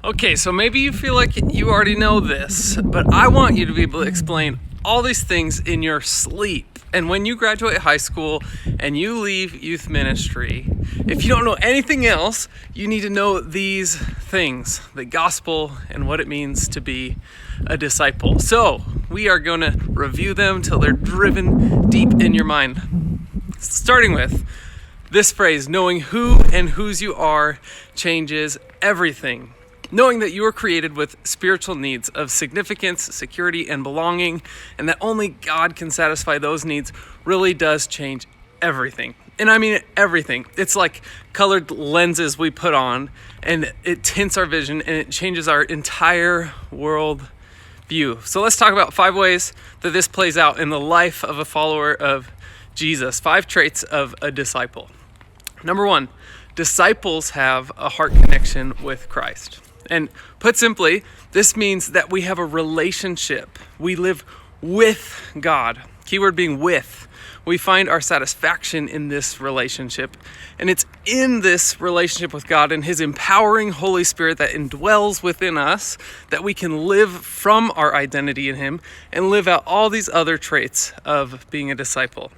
Okay, so maybe you feel like you already know this, but I want you to be able to explain all these things in your sleep. And when you graduate high school and you leave youth ministry, if you don't know anything else, you need to know these things, the gospel and what it means to be a disciple. So we are going to review them till they're driven deep in your mind. Starting with this phrase, knowing who and whose you are changes everything. Knowing that you are created with spiritual needs of significance, security, and belonging, and that only God can satisfy those needs really does change everything. And I mean everything. It's like colored lenses we put on, and it tints our vision, and it changes our entire world view. So let's talk about 5 ways that this plays out in the life of a follower of Jesus. 5 traits of a disciple. Number 1, disciples have a heart connection with Christ. And put simply, this means that we have a relationship. We live with God. Keyword being with. We find our satisfaction in this relationship. And it's in this relationship with God and His empowering Holy Spirit that indwells within us that we can live from our identity in Him and live out all these other traits of being a disciple.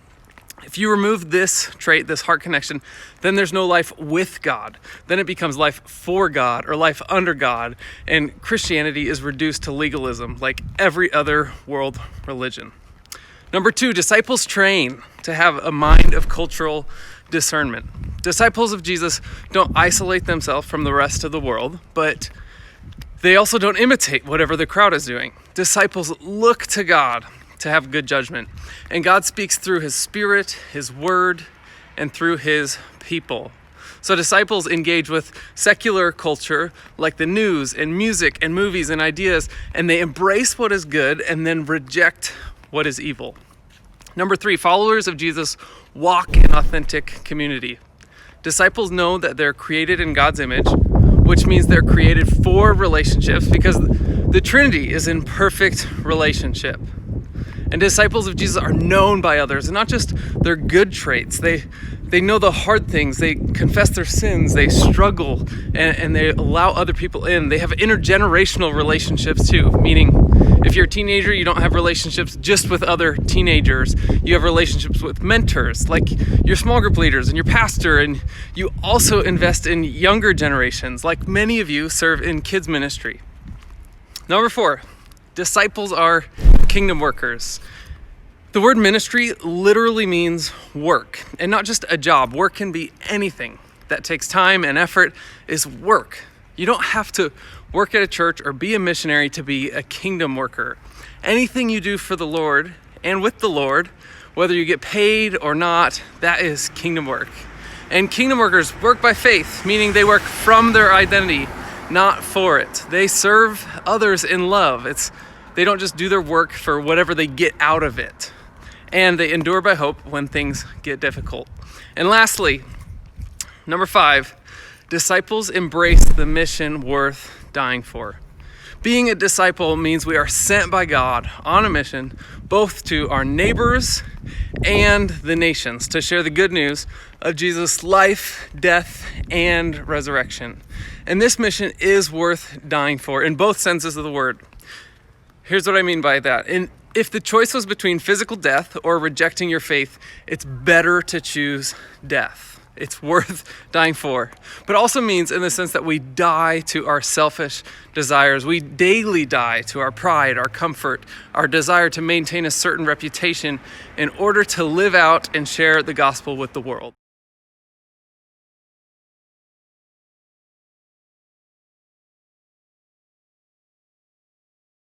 If you remove this trait, this heart connection, then there's no life with God. Then it becomes life for God or life under God. And Christianity is reduced to legalism like every other world religion. Number 2, disciples train to have a mind of cultural discernment. Disciples of Jesus don't isolate themselves from the rest of the world, but they also don't imitate whatever the crowd is doing. Disciples look to God to have good judgment. And God speaks through His Spirit, His Word, and through His people. So disciples engage with secular culture like the news and music and movies and ideas, and they embrace what is good and then reject what is evil. Number 3, followers of Jesus walk in authentic community. Disciples know that they're created in God's image, which means they're created for relationships because the Trinity is in perfect relationship. And disciples of Jesus are known by others, and not just their good traits. They know the hard things. They confess their sins. They struggle, and they allow other people in. They have intergenerational relationships too, meaning if you're a teenager, you don't have relationships just with other teenagers. You have relationships with mentors, like your small group leaders and your pastor, and you also invest in younger generations, like many of you serve in kids ministry. Number 4, disciples are kingdom workers. The word ministry literally means work, and not just a job. Work can be anything that takes time and effort is work. You don't have to work at a church or be a missionary to be a kingdom worker. Anything you do for the Lord and with the Lord, whether you get paid or not, that is kingdom work. And kingdom workers work by faith, meaning they work from their identity, not for it. They serve others in love. They don't just do their work for whatever they get out of it. And they endure by hope when things get difficult. And lastly, number 5, disciples embrace the mission worth dying for. Being a disciple means we are sent by God on a mission, both to our neighbors and the nations, to share the good news of Jesus' life, death, and resurrection. And this mission is worth dying for in both senses of the word. Here's what I mean by that. If the choice was between physical death or rejecting your faith, it's better to choose death. It's worth dying for. But it also means in the sense that we die to our selfish desires. We daily die to our pride, our comfort, our desire to maintain a certain reputation in order to live out and share the gospel with the world.